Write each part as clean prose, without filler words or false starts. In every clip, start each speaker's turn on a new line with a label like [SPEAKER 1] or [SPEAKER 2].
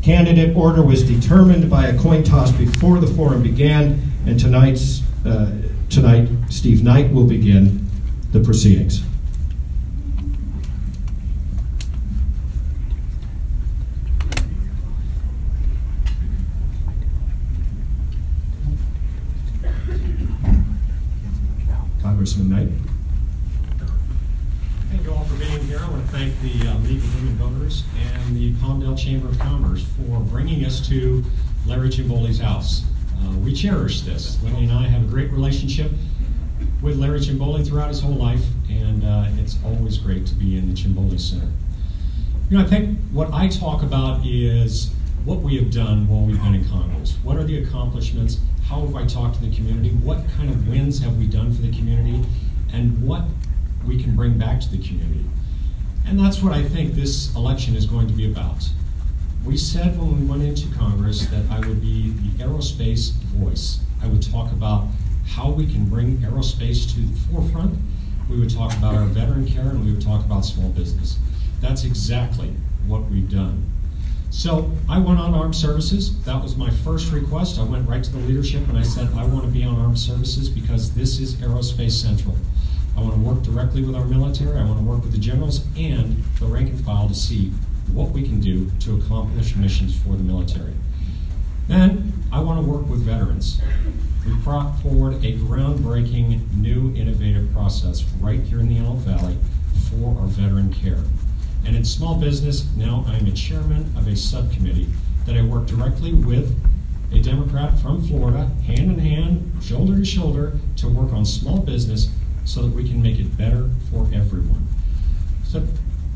[SPEAKER 1] Candidate order was determined by a coin toss before the forum began, and tonight, Steve Knight will begin the proceedings. Congressman Knight.
[SPEAKER 2] Thank you all for being here. I want to thank the League of Women Voters and the Palmdale Chamber of Commerce for bringing us to Larry Cimboli's house. We cherish this. Lenny and I have a great relationship with Larry Cimboli throughout his whole life, and it's always great to be in the Cimboli Center. You know, I think what I talk about is what we have done while we've been in Congress. What are the accomplishments? How have I talked to the community? What kind of wins have we done for the community? And what we can bring back to the community. And that's what I think this election is going to be about. We said when we went into Congress that I would be the aerospace voice. I would talk about how we can bring aerospace to the forefront. We would talk about our veteran care, and we would talk about small business. That's exactly what we've done. So I went on armed services. That was my first request. I went right to the leadership and I said, I want to be on armed services because this is aerospace central. I want to work directly with our military. I want to work with the generals and the rank and file to see what we can do to accomplish missions for the military. Then I want to work with veterans. We brought forward a groundbreaking, new, innovative process right here in the Antelope Valley for our veteran care. And in small business, now I'm a chairman of a subcommittee that I work directly with a Democrat from Florida, hand in hand, shoulder to shoulder, to work on small business so that we can make it better for everyone. So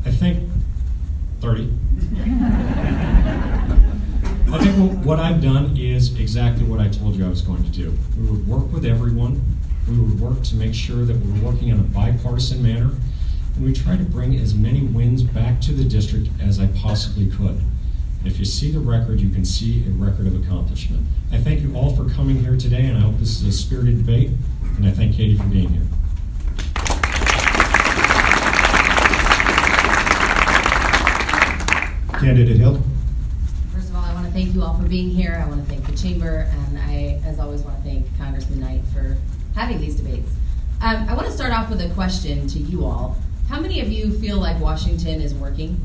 [SPEAKER 2] I think 30. I think what I've done is exactly what I told you I was going to do. We would work with everyone. We would work to make sure that we're working in a bipartisan manner. And we try to bring as many wins back to the district as I possibly could. And if you see the record, you can see a record of accomplishment. I thank you all for coming here today, and I hope this is a spirited debate. And I thank Katie for being here.
[SPEAKER 1] Candidate Hill.
[SPEAKER 3] First of all, I want to thank you all for being here. I want to thank the Chamber, and I, as always, want to thank Congressman Knight for having these debates. I want to start off with a question to you all. How many of you feel like Washington is working?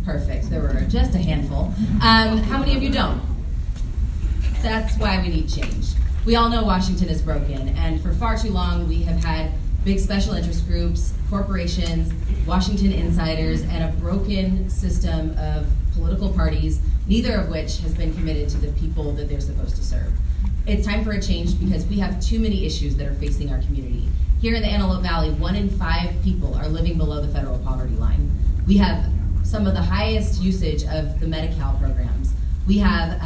[SPEAKER 3] Perfect. There were just a handful. How many of you don't? That's why we need change. We all know Washington is broken, and for far too long we have had big special interest groups, corporations, Washington insiders, and a broken system of political parties, neither of which has been committed to the people that they're supposed to serve. It's time for a change because we have too many issues that are facing our community. Here in the Antelope Valley, 1 in 5 people are living below the federal poverty line. We have some of the highest usage of the Medi-Cal programs. We have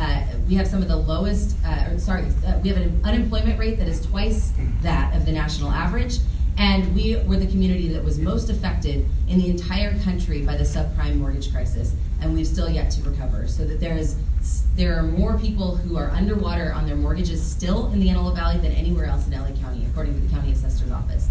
[SPEAKER 3] some of the lowest, we have an unemployment rate that is twice that of the national average. And we were the community that was most affected in the entire country by the subprime mortgage crisis, and we've still yet to recover. So that there are more people who are underwater on their mortgages still in the Antelope Valley than anywhere else in LA County, according to the county assessor's office.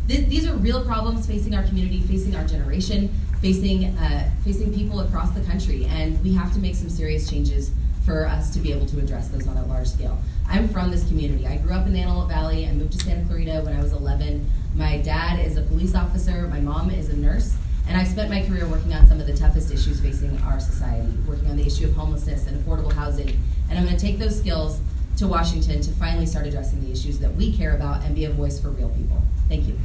[SPEAKER 3] These are real problems facing our community, facing our generation, facing people across the country, and we have to make some serious changes for us to be able to address those on a large scale. I'm from this community. I grew up in the Antelope Valley. I moved to Santa Clarita when I was 11. My dad is a police officer. My mom is a nurse. And I've spent my career working on some of the toughest issues facing our society, working on the issue of homelessness and affordable housing. And I'm going to take those skills to Washington to finally start addressing the issues that we care about and be a voice for real people. Thank you.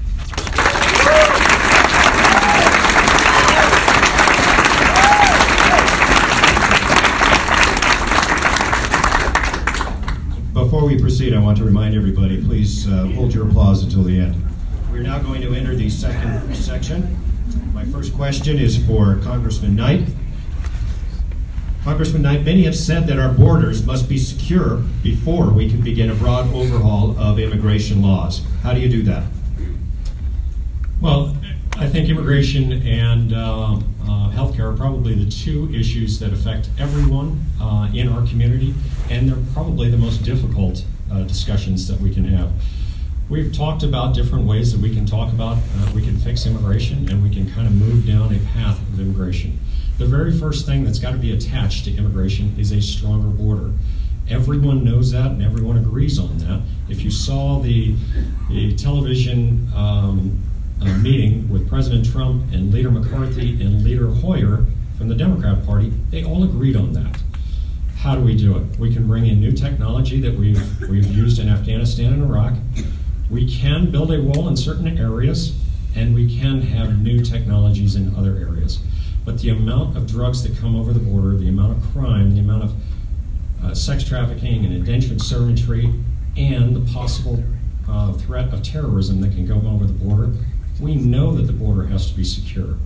[SPEAKER 1] Before we proceed, I want to remind everybody, please hold your applause until the end. We're now going to enter the second section. My first question is for Congressman Knight. Congressman Knight, many have said that our borders must be secure before we can begin a broad overhaul of immigration laws. How do you do that?
[SPEAKER 2] Well, I think immigration and healthcare are probably the two issues that affect everyone in our community, and they're probably the most difficult discussions that we can have. We've talked about different ways that we can talk about, we can fix immigration, and we can kind of move down a path of immigration. The very first thing that's got to be attached to immigration is a stronger border. Everyone knows that and everyone agrees on that. If you saw the television meeting with President Trump and Leader McCarthy and Leader Hoyer from the Democrat Party, they all agreed on that. How do we do it? We can bring in new technology that we've used in Afghanistan and Iraq. We can build a wall in certain areas, and we can have new technologies in other areas. But the amount of drugs that come over the border, the amount of crime, the amount of sex trafficking and indentured servantry, and the possible threat of terrorism that can go over the border, we know that the border has to be secure.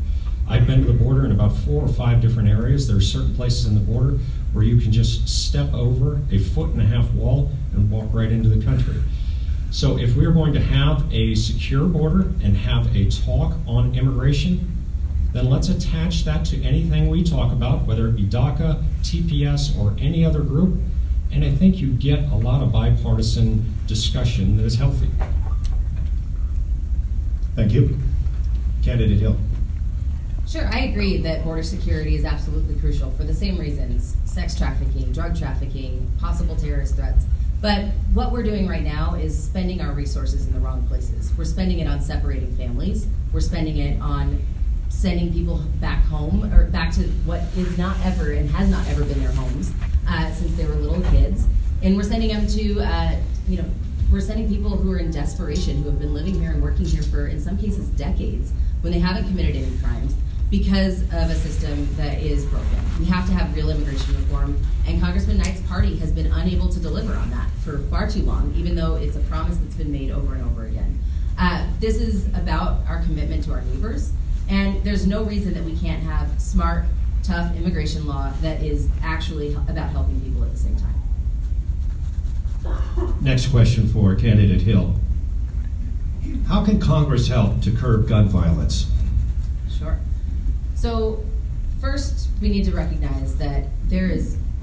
[SPEAKER 2] I've been to the border in about 4 or 5 different areas. There are certain places in the border where you can just step over a 1.5-foot wall and walk right into the country. So if we're going to have a secure border and have a talk on immigration, then let's attach that to anything we talk about, whether it be DACA, TPS, or any other group, and I think you get a lot of bipartisan discussion that is healthy.
[SPEAKER 1] Thank you. Candidate Hill.
[SPEAKER 3] Sure, I agree that border security is absolutely crucial for the same reasons: sex trafficking, drug trafficking, possible terrorist threats. But what we're doing right now is spending our resources in the wrong places. We're spending it on separating families. We're spending it on sending people back home, or back to what is not ever and has not ever been their homes since they were little kids. And we're sending them to, we're sending people who are in desperation, who have been living here and working here for, in some cases, decades, when they haven't committed any crimes, because of a system that is broken. We have to have real immigration reform, and Congressman Knight's party has been unable to deliver on that for far too long, even though it's a promise that's been made over and over again. This is about our commitment to our neighbors, and there's no reason that we can't have smart, tough immigration law that is actually about helping people at the same time.
[SPEAKER 1] Next question for Candidate Hill. How can Congress help to curb gun violence?
[SPEAKER 3] Sure. So first, we need to recognize that there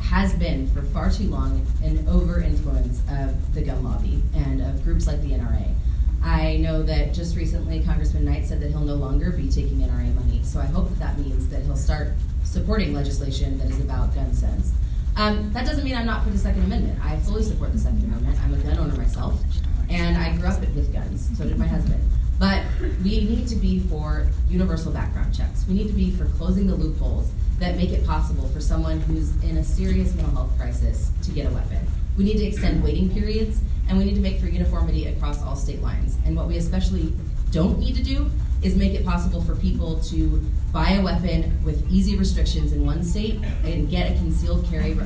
[SPEAKER 3] has been for far too long an over-influence of the gun lobby and of groups like the NRA. I know that just recently Congressman Knight said that he'll no longer be taking NRA money, so I hope that means that he'll start supporting legislation that is about gun sense. That doesn't mean I'm not for the Second Amendment. I fully support the Second Amendment. I'm a gun owner myself, and I grew up with guns, so did my husband. But we need to be for universal background checks. We need to be for closing the loopholes that make it possible for someone who's in a serious mental health crisis to get a weapon. We need to extend waiting periods, and we need to make for uniformity across all state lines. And what we especially don't need to do is make it possible for people to buy a weapon with easy restrictions in one state and get a concealed carry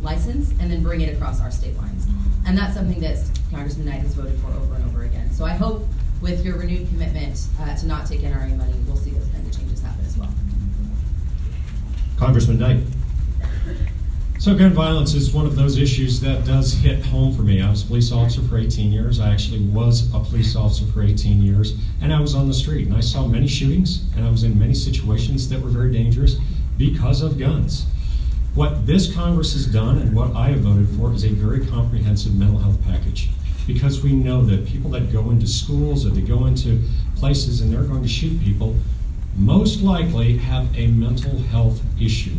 [SPEAKER 3] license and then bring it across our state lines. And that's something that Congressman Knight has voted for over and over again. So I hope with your renewed commitment to not take NRA money, we'll see those kinds of changes happen as well.
[SPEAKER 1] Congressman Knight.
[SPEAKER 2] So gun violence is one of those issues that does hit home for me. I was a police officer for 18 years. I actually was a police officer for 18 years, and I was on the street, and I saw many shootings, and I was in many situations that were very dangerous because of guns. What this Congress has done and what I have voted for is a very comprehensive mental health package, because we know that people that go into schools or they go into places and they're going to shoot people most likely have a mental health issue.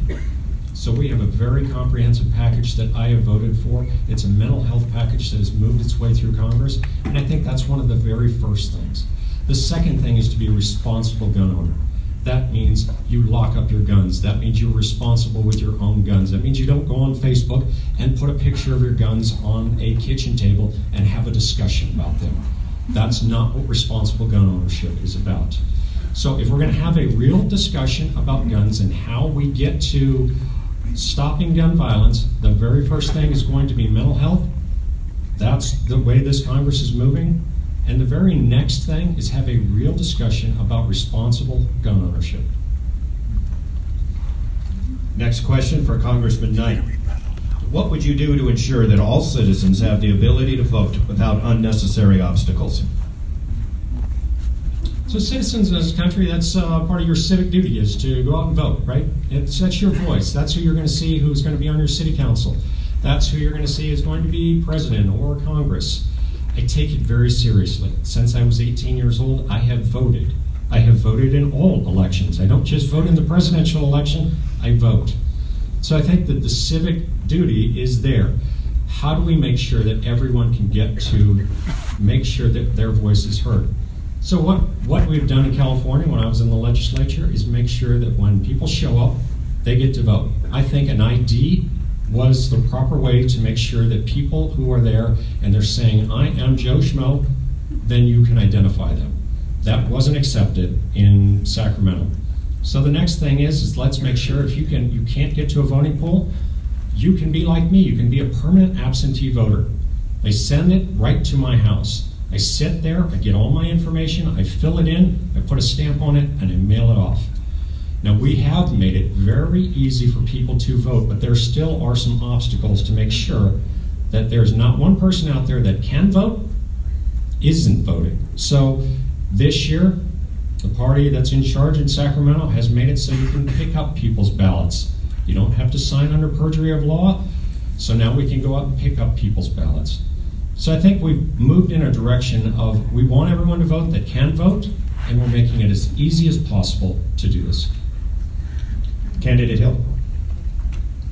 [SPEAKER 2] So we have a very comprehensive package that I have voted for. It's a mental health package that has moved its way through Congress, and I think that's one of the very first things. The second thing is to be a responsible gun owner. That means you lock up your guns. That means you're responsible with your own guns. That means you don't go on Facebook and put a picture of your guns on a kitchen table and have a discussion about them. That's not what responsible gun ownership is about. So if we're going to have a real discussion about guns and how we get to stopping gun violence, the very first thing is going to be mental health. That's the way this Congress is moving. And the very next thing is have a real discussion about responsible gun ownership.
[SPEAKER 1] Next question for Congressman Knight. What would you do to ensure that all citizens have the ability to vote without unnecessary obstacles?
[SPEAKER 2] So citizens in this country, that's part of your civic duty, is to go out and vote, right? That's your voice. That's who you're going to see who's going to be on your city council. That's who you're going to see is going to be president or Congress. I take it very seriously. Since I was 18 years old, I have voted I have voted in all elections. I don't just vote in the presidential election, I vote. So I think that the civic duty is there. How do we make sure that everyone can get to make sure that their voice is heard? So what we've done in California when I was in the legislature is make sure that when people show up, they get to vote. I think an ID was the proper way to make sure that people who are there and they're saying, I am Joe Schmo, then you can identify them. That wasn't accepted in Sacramento. So the next thing is let's make sure if you can't get to a voting poll, you can be like me. You can be a permanent absentee voter. They send it right to my house. I sit there, I get all my information, I fill it in, I put a stamp on it, and I mail it off. Now we have made it very easy for people to vote, but there still are some obstacles to make sure that there's not one person out there that can vote, isn't voting. So this year, the party that's in charge in Sacramento has made it so you can pick up people's ballots. You don't have to sign under perjury of law, so now we can go out and pick up people's ballots. So I think we've moved in a direction of we want everyone to vote that can vote, and we're making it as easy as possible to do this.
[SPEAKER 1] Candidate Hill.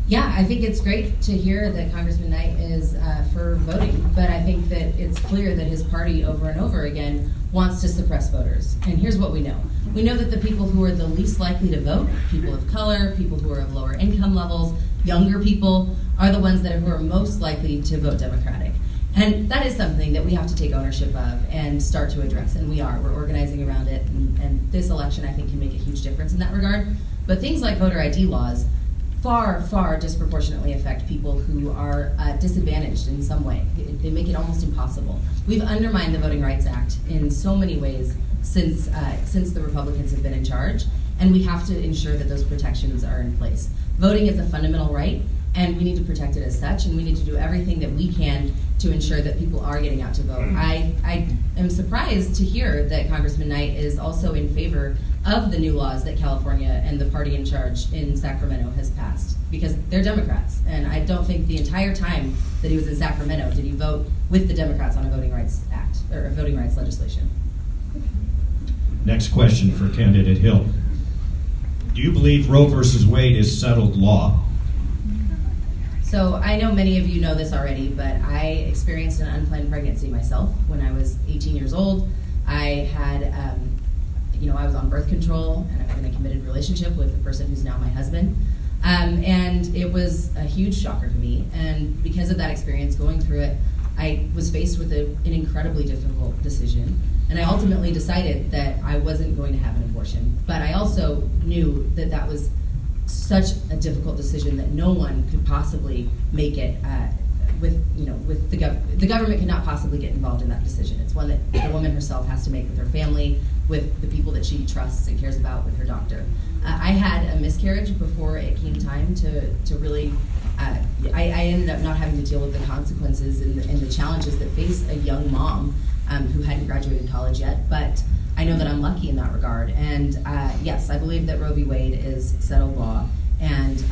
[SPEAKER 3] Yeah, I think it's great to hear that Congressman Knight is for voting, but I think that it's clear that his party over and over again wants to suppress voters. And here's what we know. We know that the people who are the least likely to vote, people of color, people who are of lower income levels, younger people, are the ones who are most likely to vote Democratic. And that is something that we have to take ownership of and start to address, and we are. We're organizing around it, and this election, I think, can make a huge difference in that regard. But things like voter ID laws far, far disproportionately affect people who are disadvantaged in some way. They make it almost impossible. We've undermined the Voting Rights Act in so many ways since the Republicans have been in charge, and we have to ensure that those protections are in place. Voting is a fundamental right, and we need to protect it as such, and we need to do everything that we can to ensure that people are getting out to vote. I am surprised to hear that Congressman Knight is also in favor of the new laws that California and the party in charge in Sacramento has passed, because they're Democrats, and I don't think the entire time that he was in Sacramento did he vote with the Democrats on a Voting Rights Act, or a voting rights legislation.
[SPEAKER 1] Next question for Candidate Hill. Do you believe Roe versus Wade is settled law?
[SPEAKER 3] So I know many of you know this already, but I experienced an unplanned pregnancy myself when I was 18 years old. I had, I was on birth control, and I was in a committed relationship with the person who's now my husband. And it was a huge shocker to me. And because of that experience, going through it, I was faced with an incredibly difficult decision. And I ultimately decided that I wasn't going to have an abortion. But I also knew that that was such a difficult decision that no one could possibly make it with the government cannot possibly get involved in that decision. It's one that the woman herself has to make with her family, with the people that she trusts and cares about, with her doctor. I had a miscarriage before it came time to really. I ended up not having to deal with the consequences and the challenges that face a young mom who hadn't graduated college yet, but I know that I'm lucky in that regard. And yes, I believe that Roe v. Wade is settled law. And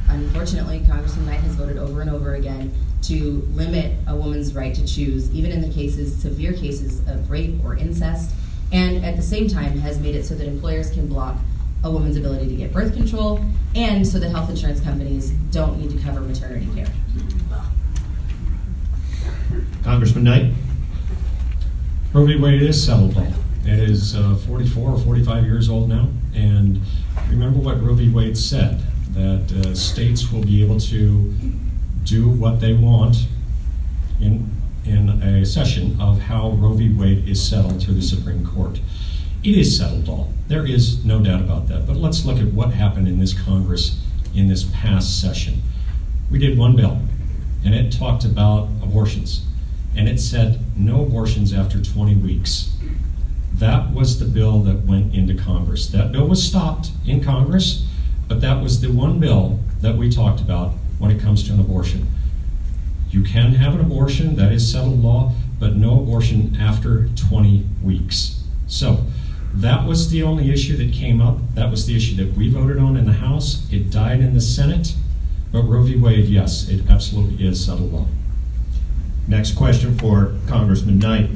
[SPEAKER 3] unfortunately, Congressman Knight has voted over and over again to limit a woman's right to choose, even in the severe cases of rape or incest, and at the same time has made it so that employers can block a woman's ability to get birth control, and so that health insurance companies don't need to cover maternity care.
[SPEAKER 1] Congressman Knight?
[SPEAKER 2] Roe v. Wade is settled law. It is 44 or 45 years old now, and remember what Roe v. Wade said, that states will be able to do what they want in a session of how Roe v. Wade is settled through the Supreme Court. It is settled law. There is no doubt about that. But let's look at what happened in this Congress in this past session. We did one bill, and it talked about abortions. And it said no abortions after 20 weeks. That was the bill that went into Congress. That bill was stopped in Congress, but that was the one bill that we talked about when it comes to an abortion. You can have an abortion, that is settled law, but no abortion after 20 weeks. So that was the only issue that came up. That was the issue that we voted on in the House. It died in the Senate, but Roe v. Wade, yes, it absolutely is settled law.
[SPEAKER 1] Next question for Congressman Knight.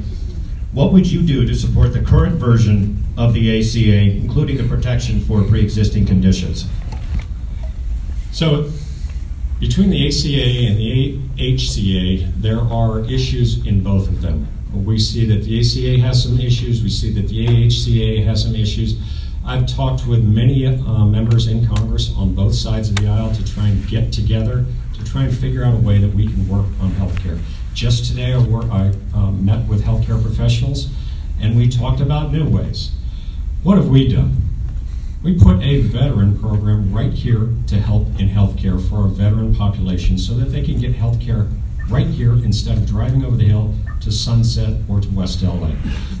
[SPEAKER 1] What would you do to support the current version of the ACA, including the protection for pre-existing conditions?
[SPEAKER 2] So, between the ACA and the HCA, there are issues in both of them. We see that the ACA has some issues. We see that the AHCA has some issues. I've talked with many members in Congress on both sides of the aisle to try and get together to try and figure out a way that we can work on healthcare. Just today, I met with healthcare professionals, and we talked about new ways. What have we done? We put a veteran program right here to help in healthcare for our veteran population so that they can get healthcare right here instead of driving over the hill to Sunset or to West LA.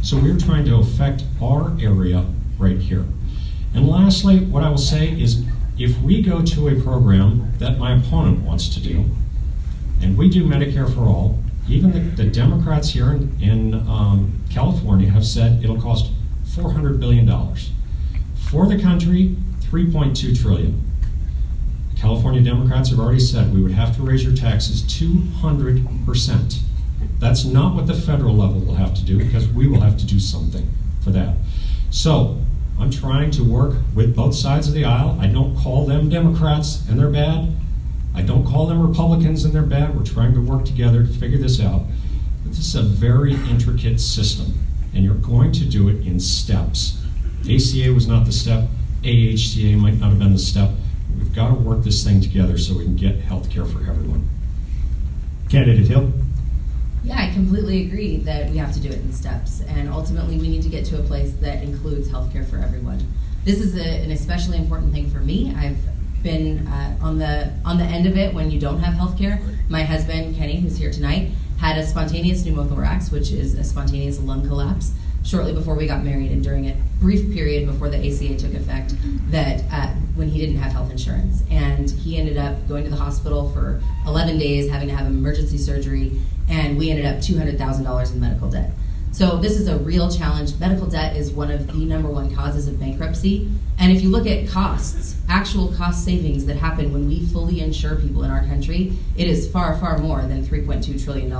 [SPEAKER 2] So we're trying to affect our area right here. And lastly, what I will say is if we go to a program that my opponent wants to do, and we do Medicare for all, even the Democrats here in California have said it'll cost $400 billion. For the country, $3.2 trillion. The California Democrats have already said we would have to raise your taxes 200%. That's not what the federal level will have to do because we will have to do something for that. So I'm trying to work with both sides of the aisle. I don't call them Democrats and they're bad. I don't call them Republicans and they're bad. We're trying to work together to figure this out. But this is a very intricate system, and you're going to do it in steps. ACA was not the step. AHCA might not have been the step. We've got to work this thing together so we can get health care for everyone.
[SPEAKER 1] Candidate Hill?
[SPEAKER 3] Yeah, I completely agree that we have to do it in steps, and ultimately we need to get to a place that includes healthcare for everyone. This is an especially important thing for me. I've been on the end of it when you don't have healthcare. My husband, Kenny, who's here tonight, had a spontaneous pneumothorax, which is a spontaneous lung collapse, shortly before we got married and during a brief period before the ACA took effect that when he didn't have health insurance. And he ended up going to the hospital for 11 days, having to have emergency surgery, and we ended up $200,000 in medical debt. So this is a real challenge. Medical debt is one of the #1 causes of bankruptcy. And if you look at costs, actual cost savings that happen when we fully insure people in our country, it is far, far more than $3.2 trillion.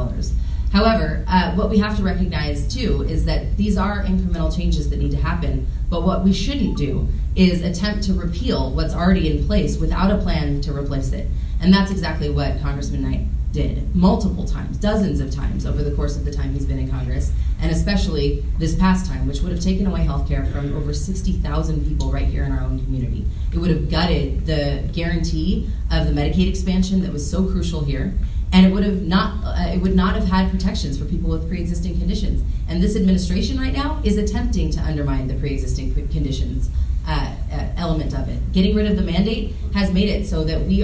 [SPEAKER 3] However, what we have to recognize too is that these are incremental changes that need to happen, but what we shouldn't do is attempt to repeal what's already in place without a plan to replace it. And that's exactly what Congressman Knight did multiple times, dozens of times over the course of the time he's been in Congress, and especially this past time, which would have taken away health care from over 60,000 people right here in our own community. It would have gutted the guarantee of the Medicaid expansion that was so crucial here, and it would not have had protections for people with pre-existing conditions. And this administration right now is attempting to undermine the pre-existing conditions element of it. Getting rid of the mandate has made it so that the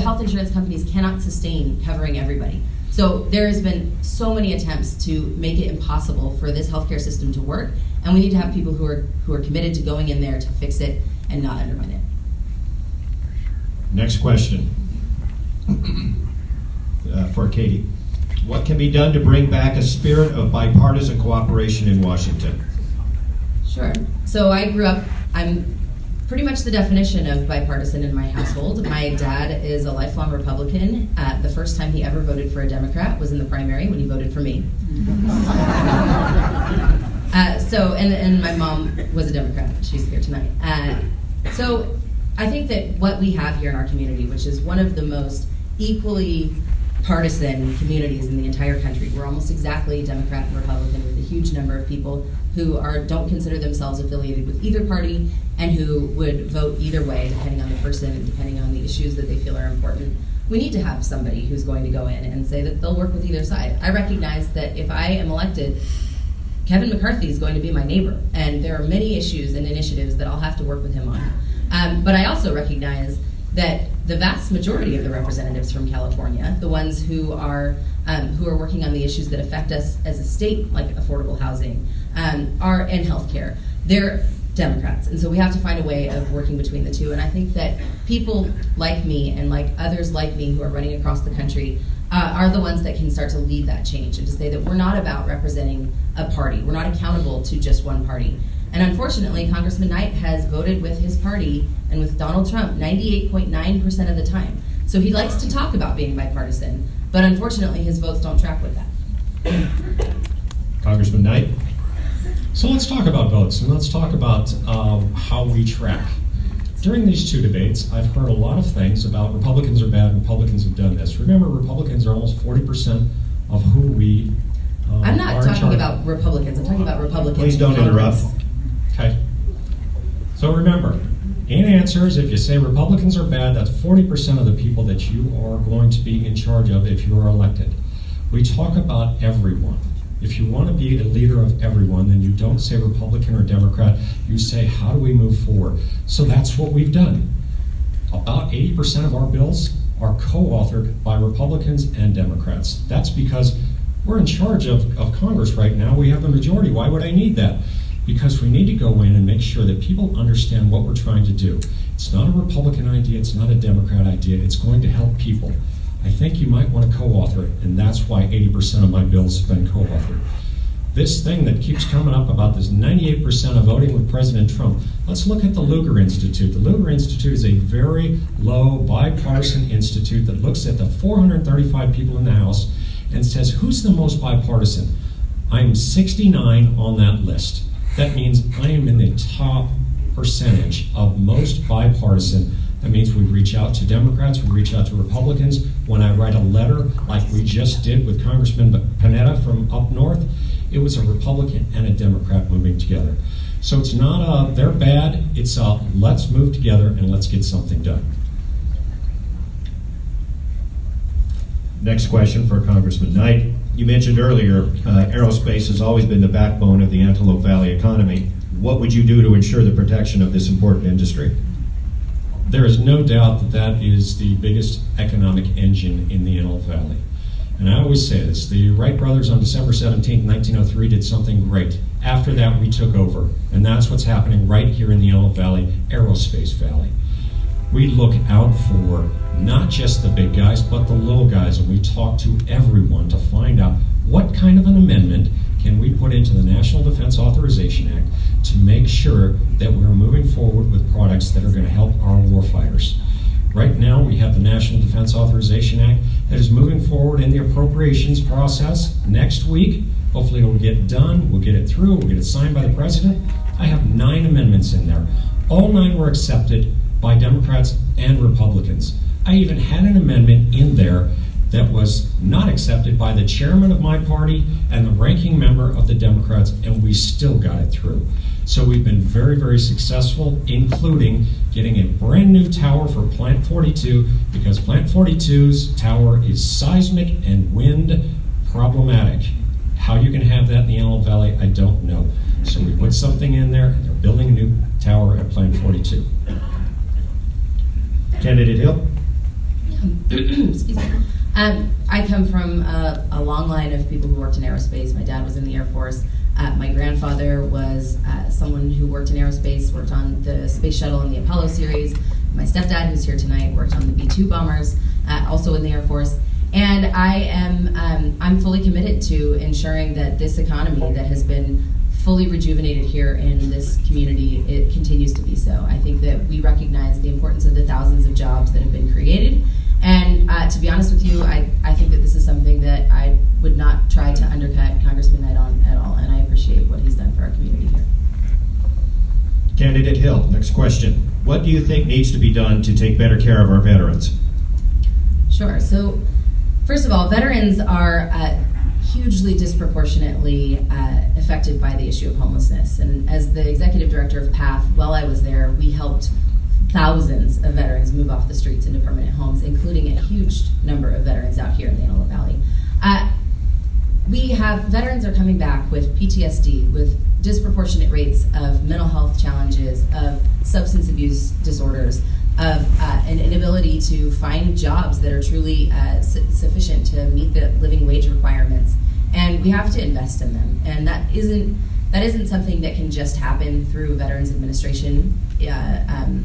[SPEAKER 3] health insurance companies cannot sustain covering everybody. So there has been so many attempts to make it impossible for this healthcare system to work, and we need to have people who are committed to going in there to fix it and not undermine it.
[SPEAKER 1] Next question for Katie. What can be done to bring back a spirit of bipartisan cooperation in Washington?
[SPEAKER 3] Sure. So I'm pretty much the definition of bipartisan in my household. My dad is a lifelong Republican. The first time he ever voted for a Democrat was in the primary when he voted for me. And my mom was a Democrat. She's here tonight. So I think that what we have here in our community, which is one of the most equally partisan communities in the entire country, we're almost exactly Democrat and Republican, with a huge number of people who don't consider themselves affiliated with either party and who would vote either way depending on the person and depending on the issues that they feel are important. We need to have somebody who's going to go in and say that they'll work with either side. I recognize that if I am elected, Kevin McCarthy is going to be my neighbor, and there are many issues and initiatives that I'll have to work with him on. But I also recognize that the vast majority of the representatives from California, the ones who are working on the issues that affect us as a state, like affordable housing, are in healthcare, they're Democrats. And so we have to find a way of working between the two. And I think that people like me and like others like me who are running across the country are the ones that can start to lead that change and to say that we're not about representing a party. We're not accountable to just one party. And unfortunately, Congressman Knight has voted with his party and with Donald Trump 98.9% of the time. So he likes to talk about being bipartisan, but unfortunately his votes don't track with that.
[SPEAKER 1] Congressman Knight?
[SPEAKER 2] So let's talk about votes, and let's talk about how we track. During these two debates, I've heard a lot of things about Republicans are bad, Republicans have done this. Remember, Republicans are almost 40% of who we
[SPEAKER 3] I'm not talking about Republicans. I'm talking about Republicans.
[SPEAKER 1] Please don't interrupt.
[SPEAKER 2] Okay. So remember, in answers, if you say Republicans are bad, that's 40% of the people that you are going to be in charge of if you are elected. We talk about everyone. If you want to be a leader of everyone, then you don't say Republican or Democrat. You say, how do we move forward? So that's what we've done. About 80% of our bills are co-authored by Republicans and Democrats. That's because we're in charge of Congress right now. We have a majority. Why would I need that? Because we need to go in and make sure that people understand what we're trying to do. It's not a Republican idea. It's not a Democrat idea. It's going to help people. I think you might want to co-author it, and that's why 80% of my bills have been co-authored. This thing that keeps coming up about this 98% of voting with President Trump, let's look at the Lugar Institute. The Lugar Institute is a very low bipartisan institute that looks at the 435 people in the House and says, who's the most bipartisan? I'm 69 on that list. That means I am in the top percentage of most bipartisan. That means we reach out to Democrats, we reach out to Republicans. When I write a letter, like we just did with Congressman Panetta from up north, it was a Republican and a Democrat moving together. So it's not they're bad, it's let's move together and let's get something done.
[SPEAKER 1] Next question for Congressman Knight. You mentioned earlier, aerospace has always been the backbone of the Antelope Valley economy. What would you do to ensure the protection of this important industry?
[SPEAKER 2] There is no doubt that that is the biggest economic engine in the Antelope Valley. And I always say this, the Wright brothers on December 17, 1903 did something great. After that, we took over. And that's what's happening right here in the Antelope Valley, Aerospace Valley. We look out for not just the big guys, but the little guys, and we talk to everyone to find out what kind of an amendment can we put into the National Defense Authorization Act to make sure that we're moving forward with products that are going to help our warfighters. Right now, we have the National Defense Authorization Act that is moving forward in the appropriations process. Next week, hopefully it'll get done, we'll get it through, we'll get it signed by the President. I have 9 amendments in there. All 9 were accepted by Democrats and Republicans. I even had an amendment in there that was not accepted by the chairman of my party and the ranking member of the Democrats, and we still got it through. So we've been very, very successful, including getting a brand new tower for Plant 42, because Plant 42's tower is seismic and wind problematic. How you can have that in the Antelope Valley, I don't know. So we put something in there, and they're building a new tower at Plant 42.
[SPEAKER 1] Candidate Hill?
[SPEAKER 3] Excuse me. I come from a long line of people who worked in aerospace. My dad was in the Air Force. My grandfather was someone who worked in aerospace, worked on the Space Shuttle and the Apollo series. My stepdad, who's here tonight, worked on the B-2 bombers, also in the Air Force. And I'm fully committed to ensuring that this economy that has been fully rejuvenated here in this community, it continues to be so. I think that we recognize the importance of the thousands of jobs that have been created. And to be honest with you, I think that this is something that I would not try to undercut Congressman Knight on at all, and I appreciate what he's done for our community here.
[SPEAKER 1] Candidate Hill, next question. What do you think needs to be done to take better care of our veterans?
[SPEAKER 3] Sure. So, first of all, veterans are hugely disproportionately affected by the issue of homelessness. And as the executive director of PATH, while I was there, we helped thousands of veterans move off the streets into permanent homes, including a huge number of veterans out here in the Antelope Valley. Veterans are coming back with PTSD, with disproportionate rates of mental health challenges, of substance abuse disorders, of an inability to find jobs that are truly sufficient to meet the living wage requirements. And we have to invest in them. And that isn't something that can just happen through Veterans Administration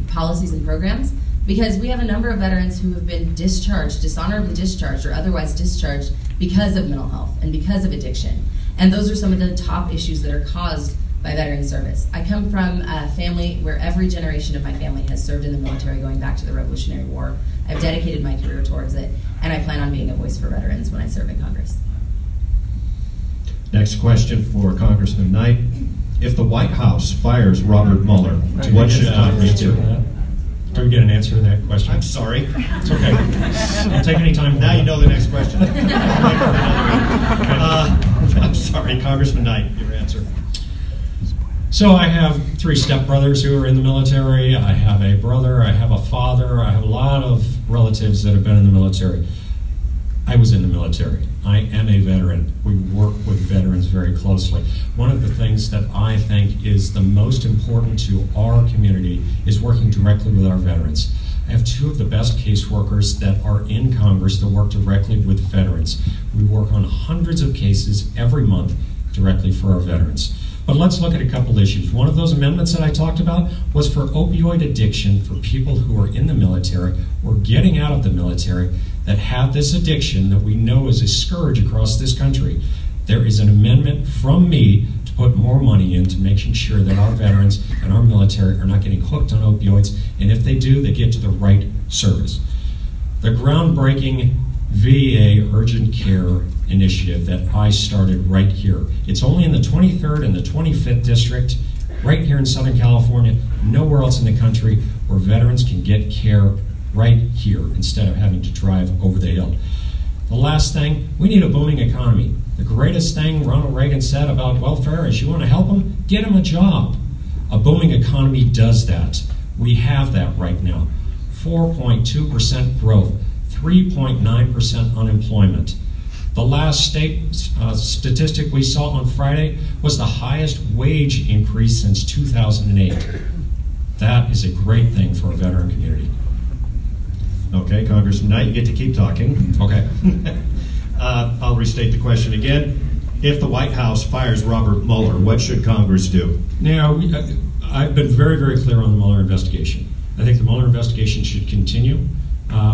[SPEAKER 3] policies and programs, because we have a number of veterans who have been discharged, dishonorably discharged, or otherwise discharged because of mental health and because of addiction. And those are some of the top issues that are caused by veteran service. I come from a family where every generation of my family has served in the military going back to the Revolutionary War. I've dedicated my career towards it, and I plan on being a voice for veterans when I serve in Congress.
[SPEAKER 1] Next question for Congressman Knight. If the White House fires Robert Mueller, what should Congress do?
[SPEAKER 2] Do we get an answer to that question?
[SPEAKER 1] I'm sorry.
[SPEAKER 2] It's okay. Don't take any time.
[SPEAKER 1] Now you know the next question. I'm sorry, Congressman Knight, your answer.
[SPEAKER 2] So I have 3 stepbrothers who are in the military. I have a brother. I have a father. I have a lot of relatives that have been in the military. I was in the military. I am a veteran. We work with veterans very closely. One of the things that I think is the most important to our community is working directly with our veterans. I have 2 of the best caseworkers that are in Congress that work directly with veterans. We work on hundreds of cases every month directly for our veterans. But let's look at a couple issues. One of those amendments that I talked about was for opioid addiction for people who are in the military or getting out of the military that have this addiction that we know is a scourge across this country. There is an amendment from me to put more money into making sure that our veterans and our military are not getting hooked on opioids, and if they do, they get to the right service. The groundbreaking VA urgent care initiative that I started right here. It's only in the 23rd and the 25th district, right here in Southern California, nowhere else in the country where veterans can get care right here instead of having to drive over the hill. The last thing, we need a booming economy. The greatest thing Ronald Reagan said about welfare is you want to help them, get them a job. A booming economy does that. We have that right now. 4.2% growth, 3.9% unemployment. The last state statistic we saw on Friday was the highest wage increase since 2008. That is a great thing for a veteran community.
[SPEAKER 1] Okay, Congressman Knight, you get to keep talking.
[SPEAKER 2] Okay.
[SPEAKER 1] I'll restate the question again. If the White House fires Robert Mueller, what should Congress do?
[SPEAKER 2] Now, I've been very, very clear on the Mueller investigation. I think the Mueller investigation should continue.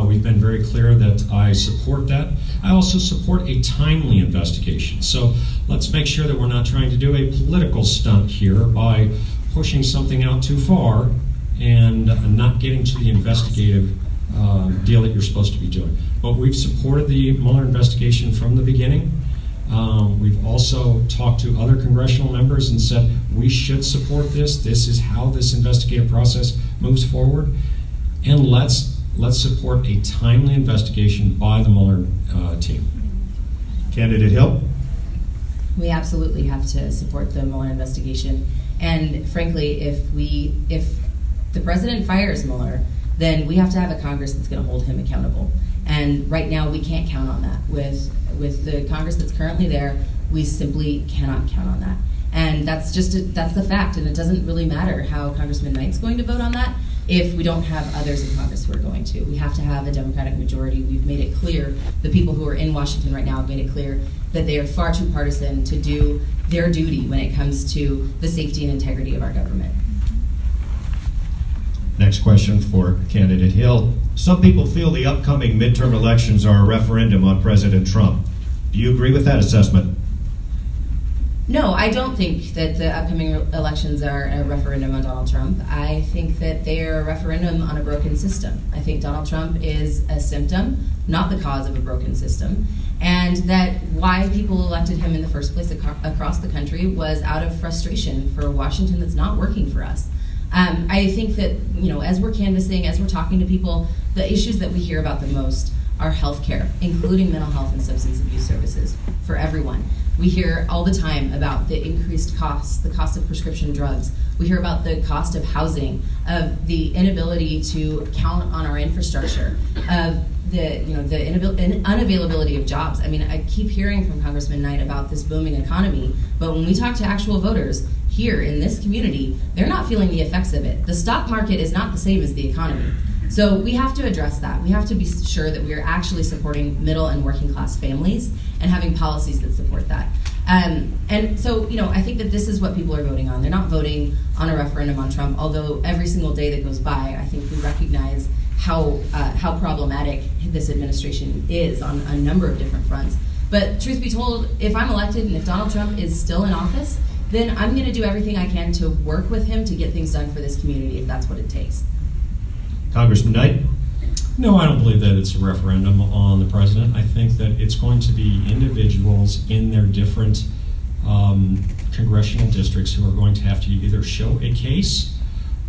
[SPEAKER 2] We've been very clear that I support that. I also support a timely investigation. So let's make sure that we're not trying to do a political stunt here by pushing something out too far and not getting to the investigative deal that you're supposed to be doing. But we've supported the Mueller investigation from the beginning. We've also talked to other congressional members and said we should support this. This is how this investigative process moves forward. And let's support a timely investigation by the Mueller team.
[SPEAKER 1] Candidate Hill?
[SPEAKER 3] We absolutely have to support the Mueller investigation. And frankly, if the president fires Mueller, then we have to have a Congress that's going to hold him accountable. And right now, we can't count on that. With the Congress that's currently there, we simply cannot count on that. And that's the fact. And it doesn't really matter how Congressman Knight's going to vote on that if we don't have others in Congress who are going to. We have to have a Democratic majority. We've made it clear, the people who are in Washington right now have made it clear that they are far too partisan to do their duty when it comes to the safety and integrity of our government.
[SPEAKER 1] Next question for Candidate Hill. Some people feel the upcoming midterm elections are a referendum on President Trump. Do you agree with that assessment?
[SPEAKER 3] No, I don't think that the upcoming elections are a referendum on Donald Trump. I think that they are a referendum on a broken system. I think Donald Trump is a symptom, not the cause of a broken system, and that why people elected him in the first place across the country was out of frustration for Washington that's not working for us. I think that, as we're canvassing, as we're talking to people, the issues that we hear about the most are healthcare, including mental health and substance abuse services for everyone. We hear all the time about the increased costs, the cost of prescription drugs. We hear about the cost of housing, of the inability to count on our infrastructure, of the unavailability of jobs. I mean, I keep hearing from Congressman Knight about this booming economy, but when we talk to actual voters here in this community, they're not feeling the effects of it. The stock market is not the same as the economy. So we have to address that. We have to be sure that we are actually supporting middle and working class families and having policies that support that. And so, I think that this is what people are voting on. They're not voting on a referendum on Trump, although every single day that goes by, I think we recognize how problematic this administration is on a number of different fronts. But truth be told, if I'm elected and if Donald Trump is still in office, then I'm going to do everything I can to work with him to get things done for this community if that's what it takes.
[SPEAKER 1] Congressman Knight?
[SPEAKER 2] No, I don't believe that it's a referendum on the president. I think that it's going to be individuals in their different congressional districts who are going to have to either show a case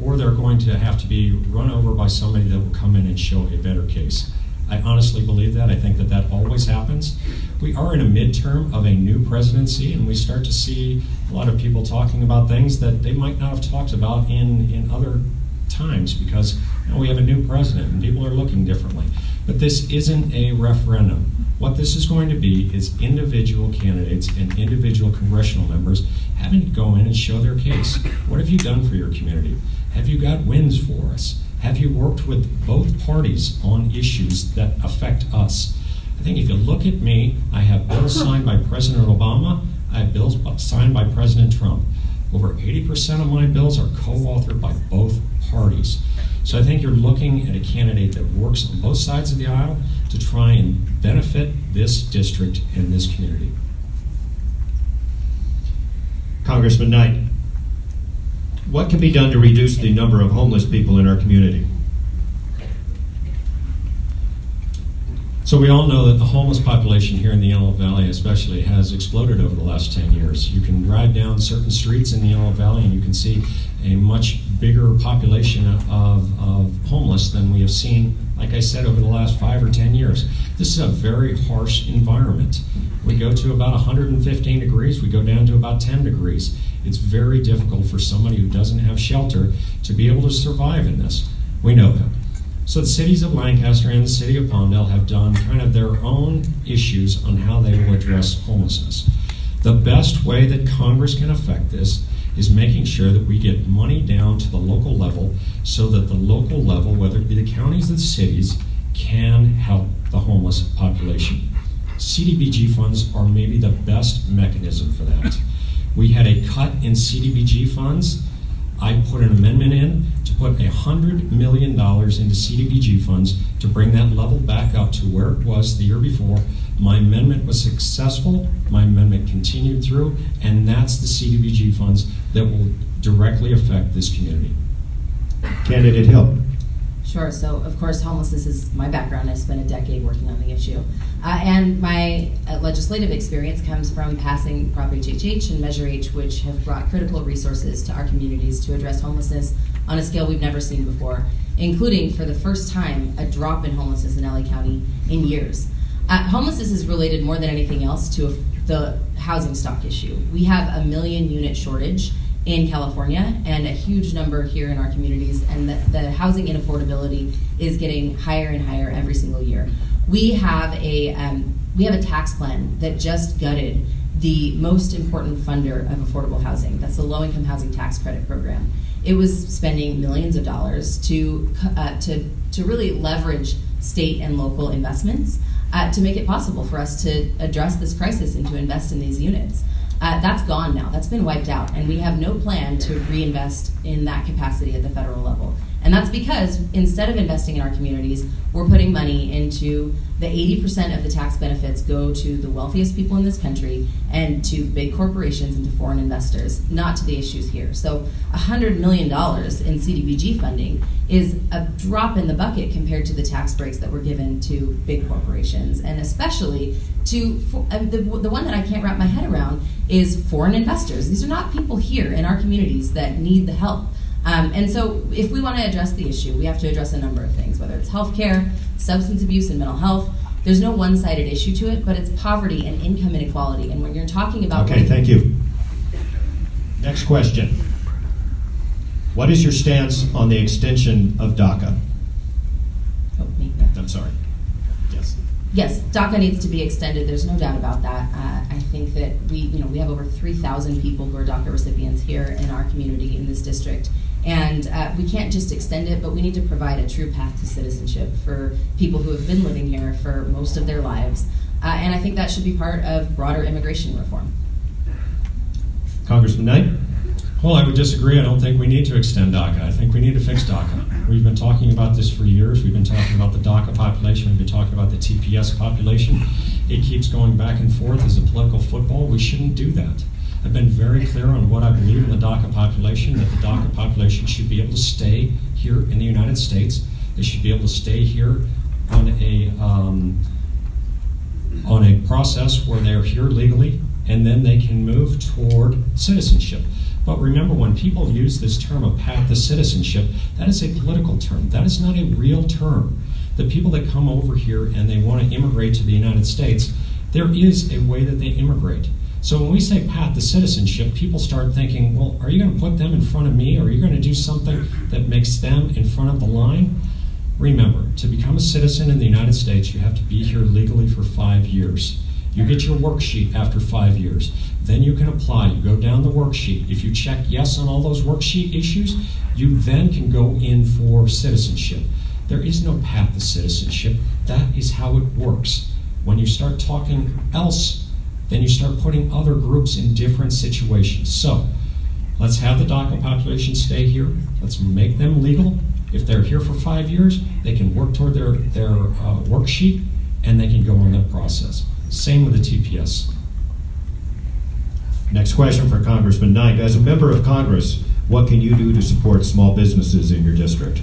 [SPEAKER 2] or they're going to have to be run over by somebody that will come in and show a better case. I honestly believe that. I think that that always happens. We are in a midterm of a new presidency, and we start to see a lot of people talking about things that they might not have talked about in other times, because we have a new president and people are looking differently. But this isn't a referendum. What this is going to be is individual candidates and individual congressional members having to go in and show their case. What have you done for your community? Have you got wins for us? Have you worked with both parties on issues that affect us? I think if you look at me, I have bills signed by President Obama, I have bills signed by President Trump. Over 80% of my bills are co-authored by both parties. So I think you're looking at a candidate that works on both sides of the aisle to try and benefit this district and this community.
[SPEAKER 1] Congressman Knight, what can be done to reduce the number of homeless people in our community?
[SPEAKER 2] So we all know that the homeless population here in the Antelope Valley especially has exploded over the last 10 years. You can drive down certain streets in the Antelope Valley and you can see a much bigger population of homeless than we have seen, like I said, over the last 5 or 10 years. This is a very harsh environment. We go to about 115 degrees, we go down to about 10 degrees. It's very difficult for somebody who doesn't have shelter to be able to survive in this. We know that. So the cities of Lancaster and the city of Palmdale have done kind of their own issues on how they will address homelessness. The best way that Congress can affect this is making sure that we get money down to the local level so that the local level, whether it be the counties or the cities, can help the homeless population. CDBG funds are maybe the best mechanism for that. We had a cut in CDBG funds. I put an amendment in to put $100 million into CDBG funds to bring that level back up to where it was the year before. My amendment was successful. My amendment continued through, and that's the CDBG funds that will directly affect this community.
[SPEAKER 1] Candidate Hill.
[SPEAKER 3] Sure. So, of course, homelessness is my background. I spent a decade working on the issue. And my legislative experience comes from passing Prop HHH and Measure H, which have brought critical resources to our communities to address homelessness on a scale we've never seen before, including, for the first time, a drop in homelessness in LA County in years. Homelessness is related more than anything else to the housing stock issue. We have a 1 million unit shortage in California and a huge number here in our communities, and the housing inaffordability is getting higher and higher every single year. We have a tax plan that just gutted the most important funder of affordable housing. That's the low-income housing tax credit program. It was spending millions of dollars to really leverage state and local investments to make it possible for us to address this crisis and to invest in these units. That's gone now. That's been wiped out, and we have no plan to reinvest in that capacity at the federal level. And that's because instead of investing in our communities, we're putting money into the 80% of the tax benefits go to the wealthiest people in this country and to big corporations and to foreign investors, not to the issues here. So $100 million in CDBG funding is a drop in the bucket compared to the tax breaks that were given to big corporations, and especially to the one that I can't wrap my head around is foreign investors. These are not people here in our communities that need the help. And so if we want to address the issue, we have to address a number of things, whether it's healthcare, substance abuse, and mental health. There's no one-sided issue to it, but it's poverty and income inequality. And when you're talking about...
[SPEAKER 1] Okay, thank you. Next question. What is your stance on the extension of DACA?
[SPEAKER 3] Oh, me.
[SPEAKER 1] I'm sorry. Yes.
[SPEAKER 3] Yes, DACA needs to be extended. There's no doubt about that. I think that we have over 3,000 people who are DACA recipients here in our community in this district. And we can't just extend it, but we need to provide a true path to citizenship for people who have been living here for most of their lives. And I think that should be part of broader immigration reform.
[SPEAKER 1] Congressman Knight?
[SPEAKER 2] Well, I would disagree. I don't think we need to extend DACA. I think we need to fix DACA. We've been talking about this for years. We've been talking about the DACA population. We've been talking about the TPS population. It keeps going back and forth as a political football. We shouldn't do that. I've been very clear on what I believe in the DACA population, that the DACA population should be able to stay here in the United States. They should be able to stay here on a process where they're here legally and then they can move toward citizenship. But remember, when people use this term of path to citizenship, that is a political term. That is not a real term. The people that come over here and they want to immigrate to the United States, there is a way that they immigrate. So when we say path to citizenship, people start thinking, well, are you going to put them in front of me, or are you going to do something that makes them in front of the line? Remember, to become a citizen in the United States, you have to be here legally for 5 years. You get your worksheet after 5 years. Then you can apply. You go down the worksheet. If you check yes on all those worksheet issues, you then can go in for citizenship. There is no path to citizenship. That is how it works. When you start talking else, then you start putting other groups in different situations. So let's have the DACA population stay here. Let's make them legal. If they're here for 5 years, they can work toward their worksheet, and they can go on that process. Same with the TPS.
[SPEAKER 1] Next question for Congressman Knight. As a member of Congress, what can you do to support small businesses in your district?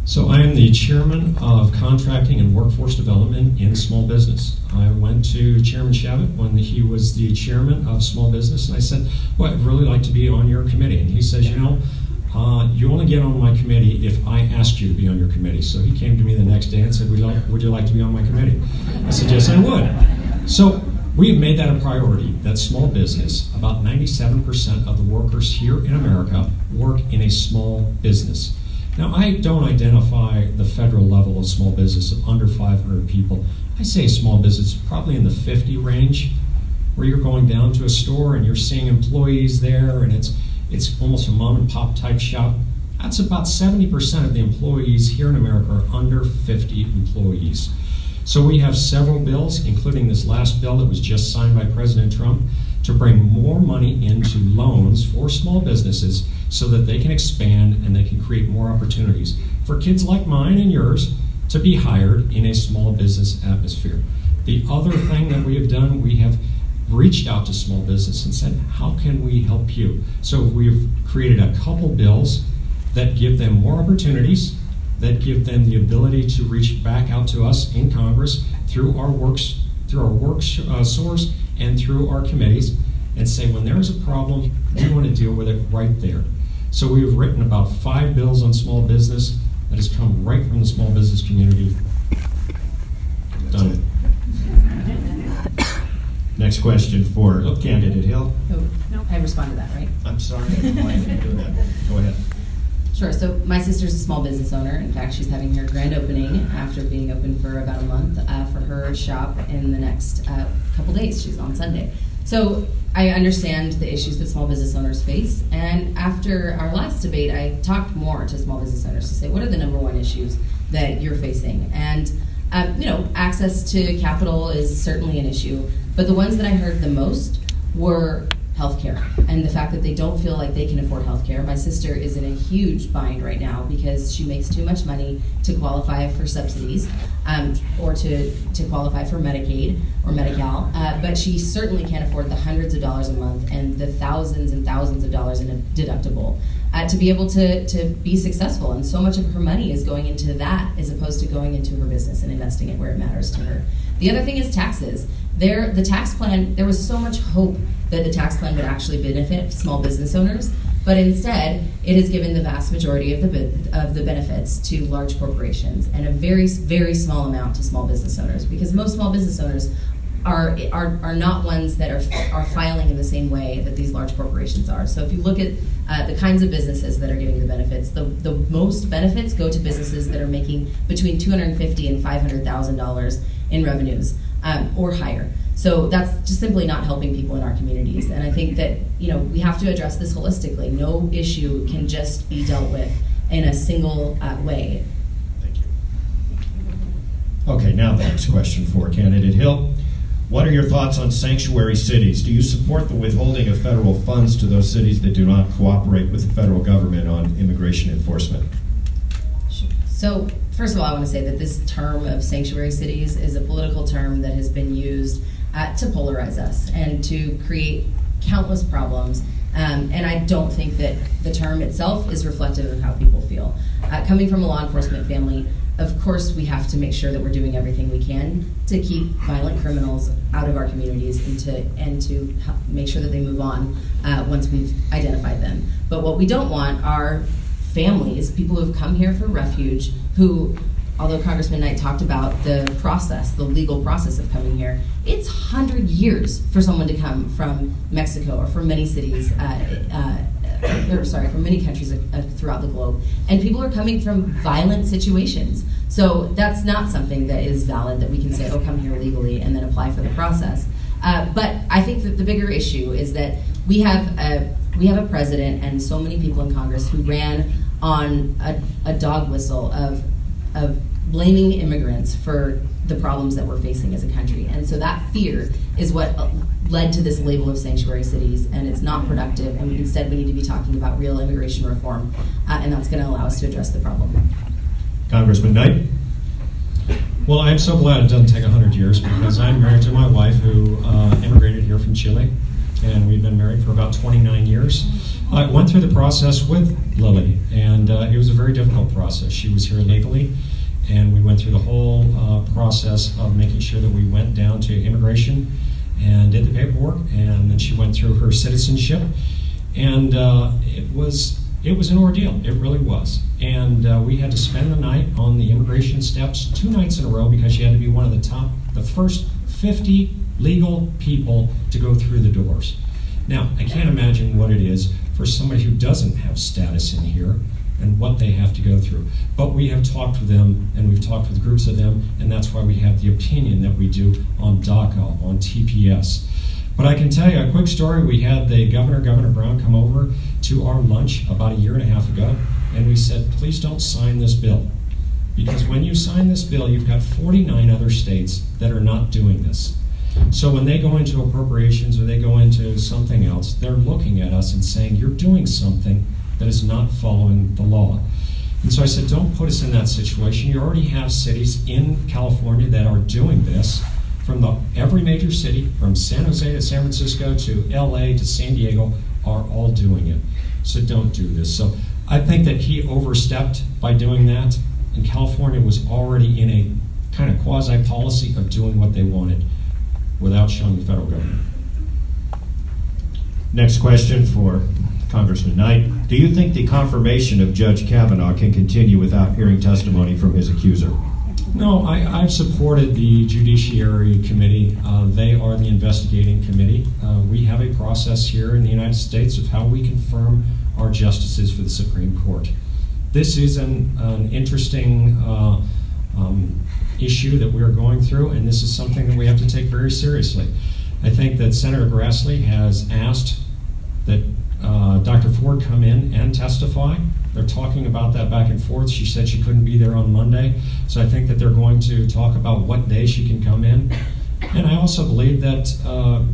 [SPEAKER 2] So I am the chairman of contracting and workforce development in small business. I went to Chairman Shabbat when he was the chairman of small business, and I said, well, I'd really like to be on your committee. And he says, you know, you only get on my committee if I asked you to be on your committee. So he came to me the next day and said, would you like to be on my committee? I said, yes, I would. So we have made that a priority, that small business, about 97% of the workers here in America work in a small business. Now, I don't identify the federal level of small business of under 500 people. I say small business probably in the 50 range, where you're going down to a store and you're seeing employees there, and it's almost a mom and pop type shop. That's about 70% of the employees here in America are under 50 employees. So we have several bills, including this last bill that was just signed by President Trump, to bring more money into loans for small businesses so that they can expand and they can create more opportunities for kids like mine and yours to be hired in a small business atmosphere. The other thing that we have done, we have reached out to small business and said, how can we help you? So we've created a couple bills that give them more opportunities, that give them the ability to reach back out to us in Congress through our work source and through our committees, and say, when there is a problem, we want to deal with it right there. So we've written about 5 bills on small business that has come right from the small business community. Done.
[SPEAKER 1] Next question for Candidate Hill.
[SPEAKER 3] Oh, no, I responded to that, right?
[SPEAKER 1] I'm sorry, why did you do that? Go ahead.
[SPEAKER 3] Sure. So my sister's a small business owner. In fact, she's having her grand opening after being open for about a month for her shop in the next couple days. She's on Sunday. So I understand the issues that small business owners face. And after our last debate, I talked more to small business owners to say, what are the #1 issues that you're facing? And access to capital is certainly an issue. But the ones that I heard the most were healthcare and the fact that they don't feel like they can afford healthcare. My sister is in a huge bind right now because she makes too much money to qualify for subsidies or to qualify for Medicaid or Medi-Cal, but she certainly can't afford the hundreds of dollars a month and the thousands and thousands of dollars in a deductible to be able to be successful. And so much of her money is going into that as opposed to going into her business and investing it where it matters to her. The other thing is taxes. The tax plan, there was so much hope that the tax plan would actually benefit small business owners, but instead it has given the vast majority of the benefits to large corporations and a very, very small amount to small business owners, because most small business owners are not ones that are filing in the same way that these large corporations are. So if you look at the kinds of businesses that are getting the benefits, the most benefits go to businesses that are making between $250,000 and $500,000 in revenues or higher. So that's just simply not helping people in our communities. And I think that we have to address this holistically. No issue can just be dealt with in a single way.
[SPEAKER 1] Thank you. Okay, now the next question for Candidate Hill. What are your thoughts on sanctuary cities? Do you support the withholding of federal funds to those cities that do not cooperate with the federal government on immigration enforcement?
[SPEAKER 3] So, first of all, I want to say that this term of sanctuary cities is a political term that has been used to polarize us and to create countless problems And I don't think that the term itself is reflective of how people feel. Coming from a law enforcement family, of course we have to make sure that we're doing everything we can to keep violent criminals out of our communities and to make sure that they move on once we've identified them. But what we don't want are families, people who have come here for refuge, who, although Congressman Knight talked about the process, the legal process of coming here, it's 100 years for someone to come from Mexico or from many cities, from many countries throughout the globe. And people are coming from violent situations. So that's not something that is valid that we can say, oh, come here legally and then apply for the process. But I think that the bigger issue is that we have a president and so many people in Congress who ran on a dog whistle of blaming immigrants for the problems that we're facing as a country. And so that fear is what led to this label of sanctuary cities, and it's not productive, and instead we need to be talking about real immigration reform, and that's going to allow us to address the problem.
[SPEAKER 1] Congressman Knight?
[SPEAKER 2] Well, I'm so glad it doesn't take 100 years, because I'm married to my wife who immigrated here from Chile, and we've been married for about 29 years. I went through the process with Lily, and it was a very difficult process. She was here illegally, and we went through the whole process of making sure that we went down to immigration and did the paperwork, and then she went through her citizenship, and it was an ordeal. It really was. And we had to spend the night on the immigration steps 2 nights in a row because she had to be one of the first 50 legal people to go through the doors. Now, I can't imagine what it is for somebody who doesn't have status in here and what they have to go through. But we have talked with them, and we've talked with groups of them, and that's why we have the opinion that we do on DACA, on TPS. But I can tell you a quick story. We had the Governor Brown, come over to our lunch about 1.5 years ago, and we said, please don't sign this bill. Because when you sign this bill, you've got 49 other states that are not doing this. So when they go into appropriations or they go into something else, they're looking at us and saying, you're doing something that is not following the law. And so I said, don't put us in that situation. You already have cities in California that are doing this. From every major city, from San Jose to San Francisco to LA to San Diego, are all doing it. So don't do this. So I think that he overstepped by doing that, and California was already in a kind of quasi-policy of doing what they wanted without showing the federal government.
[SPEAKER 1] Next question for Congressman Knight. Do you think the confirmation of Judge Kavanaugh can continue without hearing testimony from his accuser?
[SPEAKER 2] No, I've supported the Judiciary Committee. They are the investigating committee. We have a process here in the United States of how we confirm our justices for the Supreme Court. This is an interesting issue that we're going through, and this is something that we have to take very seriously. I think that Senator Grassley has asked that Dr. Ford come in and testify. They're talking about that back and forth. She said she couldn't be there on Monday, so I think that they're going to talk about what day she can come in. And I also believe that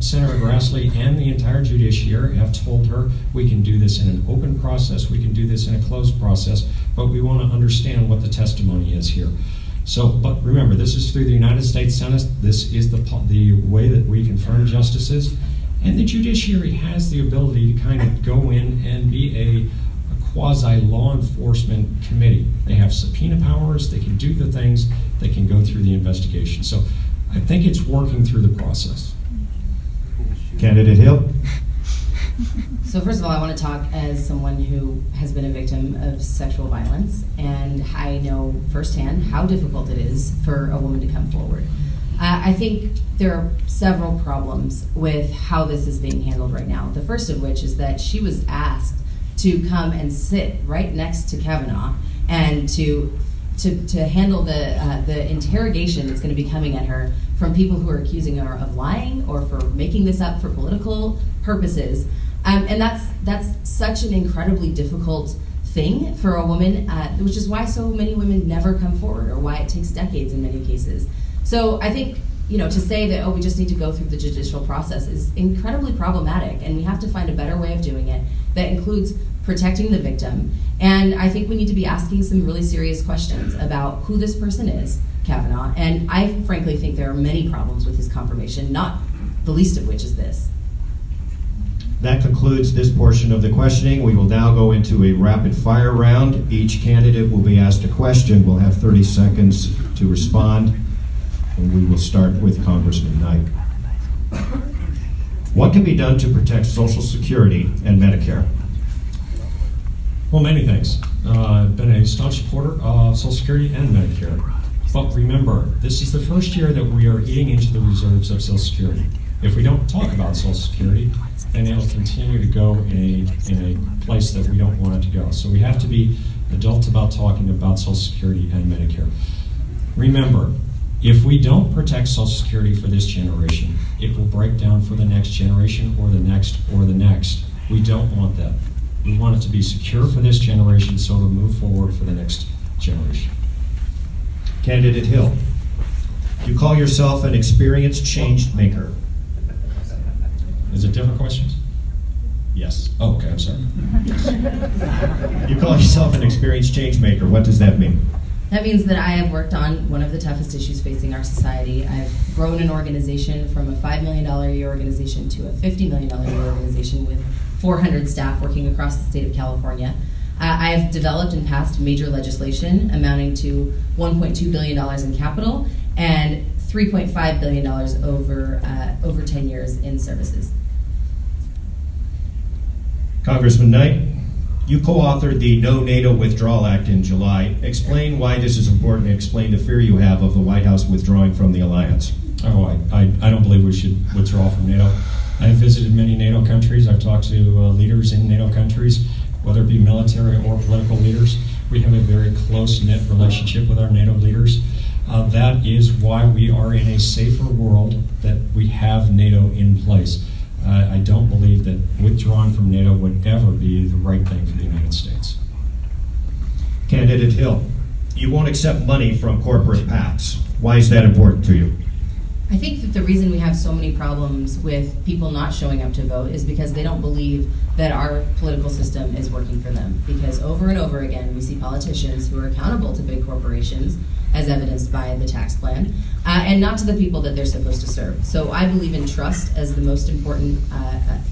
[SPEAKER 2] Senator Grassley and the entire judiciary have told her we can do this in an open process, we can do this in a closed process, but we want to understand what the testimony is here. So, but remember, this is through the United States Senate. This is the way that we confirm justices. And the judiciary has the ability to kind of go in and be a quasi-law enforcement committee. They have subpoena powers, they can do the things, they can go through the investigation. So I think it's working through the process.
[SPEAKER 1] Candidate Hill?
[SPEAKER 3] So first of all, I want to talk as someone who has been a victim of sexual violence, and I know firsthand how difficult it is for a woman to come forward. I think there are several problems with how this is being handled right now. The first of which is that she was asked to come and sit right next to Kavanaugh and to handle the interrogation that's going to be coming at her from people who are accusing her of lying or for making this up for political purposes. And that's such an incredibly difficult thing for a woman, which is why so many women never come forward, or why it takes decades in many cases. So I think, to say that, we just need to go through the judicial process is incredibly problematic, and we have to find a better way of doing it that includes protecting the victim. And I think we need to be asking some really serious questions about who this person is, Kavanaugh. And I frankly think there are many problems with his confirmation, not the least of which is this.
[SPEAKER 1] That concludes this portion of the questioning. We will now go into a rapid fire round. Each candidate will be asked a question. We'll have 30 seconds to respond, and we will start with Congressman Knight. What can be done to protect Social Security and Medicare?
[SPEAKER 2] Well, many things. I've been a staunch supporter of Social Security and Medicare. But remember, this is the first year that we are eating into the reserves of Social Security. If we don't talk about Social Security, then it'll continue to go in a place that we don't want it to go. So we have to be adults about talking about Social Security and Medicare. Remember, if we don't protect Social Security for this generation, it will break down for the next generation or the next or the next. We don't want that. We want it to be secure for this generation so it'll move forward for the next generation.
[SPEAKER 1] Candidate Hill, you call yourself an experienced change maker.
[SPEAKER 2] Is it different questions?
[SPEAKER 1] Yes.
[SPEAKER 2] Oh, okay, I'm sorry.
[SPEAKER 1] You call yourself an experienced change maker. What does that mean?
[SPEAKER 3] That means that I have worked on one of the toughest issues facing our society. I've grown an organization from a $5 million a year organization to a $50 million a year organization with 400 staff working across the state of California. I have developed and passed major legislation amounting to $1.2 billion in capital and $3.5 billion over 10 years in services.
[SPEAKER 1] Congressman Knight, you co-authored the No NATO Withdrawal Act in July. Explain why this is important and explain the fear you have of the White House withdrawing from the alliance.
[SPEAKER 2] Oh, I don't believe we should withdraw from NATO. I have visited many NATO countries. I've talked to leaders in NATO countries, whether it be military or political leaders. We have a very close-knit relationship with our NATO leaders. That is why we are in a safer world that we have NATO in place. I don't believe that withdrawing from NATO would ever be the right thing for the United States.
[SPEAKER 1] Candidate Hill, you won't accept money from corporate PACs. Why is that important to you?
[SPEAKER 3] I think that the reason we have so many problems with people not showing up to vote is because they don't believe that our political system is working for them. Because over and over again, we see politicians who are accountable to big corporations, as evidenced by the tax plan, and not to the people that they're supposed to serve. So I believe in trust as the most important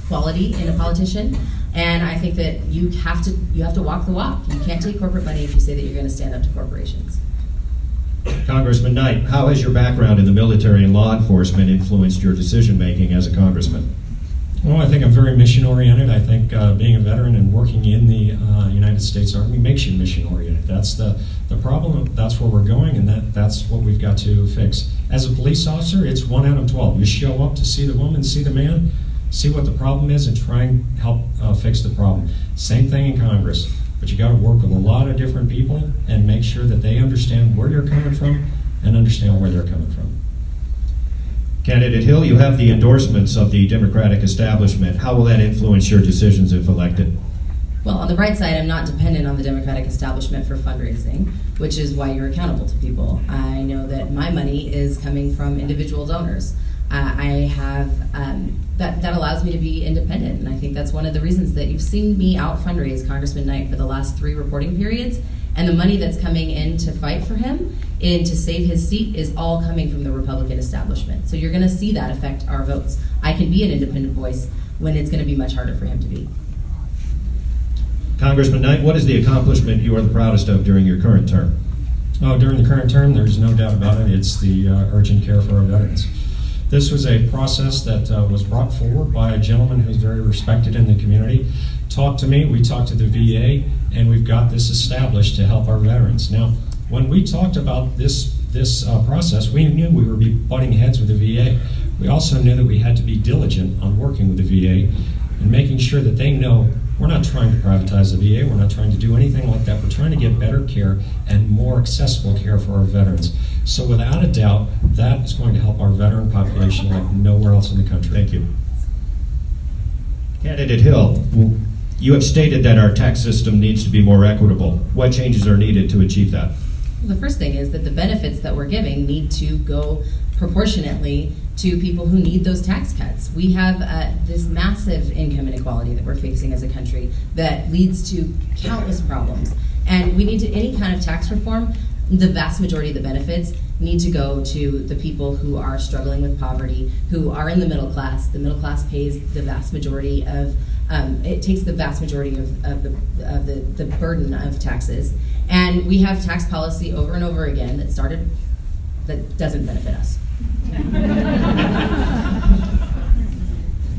[SPEAKER 3] quality in a politician, and I think that you have to walk the walk. You can't take corporate money if you say that you're going to stand up to corporations.
[SPEAKER 1] Congressman Knight, how has your background in the military and law enforcement influenced your decision-making as a congressman?
[SPEAKER 2] Well, I think I'm very mission-oriented. I think being a veteran and working in the United States Army makes you mission-oriented. That's the problem. That's where we're going, and that's what we've got to fix. As a police officer, it's 1 out of 12. You show up to see the woman, see the man, see what the problem is, and try and help fix the problem. Same thing in Congress. But you got to work with a lot of different people and make sure that they understand where you're coming from and understand where they're coming from.
[SPEAKER 1] Candidate Hill, you have the endorsements of the Democratic establishment. How will that influence your decisions if elected?
[SPEAKER 3] Well, on the right side, I'm not dependent on the Democratic establishment for fundraising, which is why you're accountable to people. I know that my money is coming from individual donors. I have that allows me to be independent, and I think that's one of the reasons that you've seen me out fundraise Congressman Knight for the last 3 reporting periods, and the money that's coming in to fight for him, in to save his seat, is all coming from the Republican establishment. So you're going to see that affect our votes. I can be an independent voice when it's going to be much harder for him to be.
[SPEAKER 1] Congressman Knight, what is the accomplishment you are the proudest of during your current term?
[SPEAKER 2] Oh, during the current term, there's no doubt about it. It's the urgent care for our veterans. This was a process that was brought forward by a gentleman who's very respected in the community. Talked to me, we talked to the VA, and we've got this established to help our veterans. Now, when we talked about this process, we knew we would be butting heads with the VA. We also knew that we had to be diligent on working with the VA and making sure that they know we're not trying to privatize the VA, we're not trying to do anything like that. We're trying to get better care and more accessible care for our veterans. So without a doubt, that is going to help our veteran population like nowhere else in the country.
[SPEAKER 1] Thank you. Candidate Hill, you have stated that our tax system needs to be more equitable. What changes are needed to achieve that?
[SPEAKER 3] The first thing is that the benefits that we're giving need to go proportionately to people who need those tax cuts. We have this massive income inequality that we're facing as a country that leads to countless problems. And we need to, any kind of tax reform the vast majority of the benefits need to go to the people who are struggling with poverty, who are in the middle class. The middle class pays the vast majority of, it takes the vast majority of the burden of taxes. And we have tax policy over and over again that doesn't benefit us.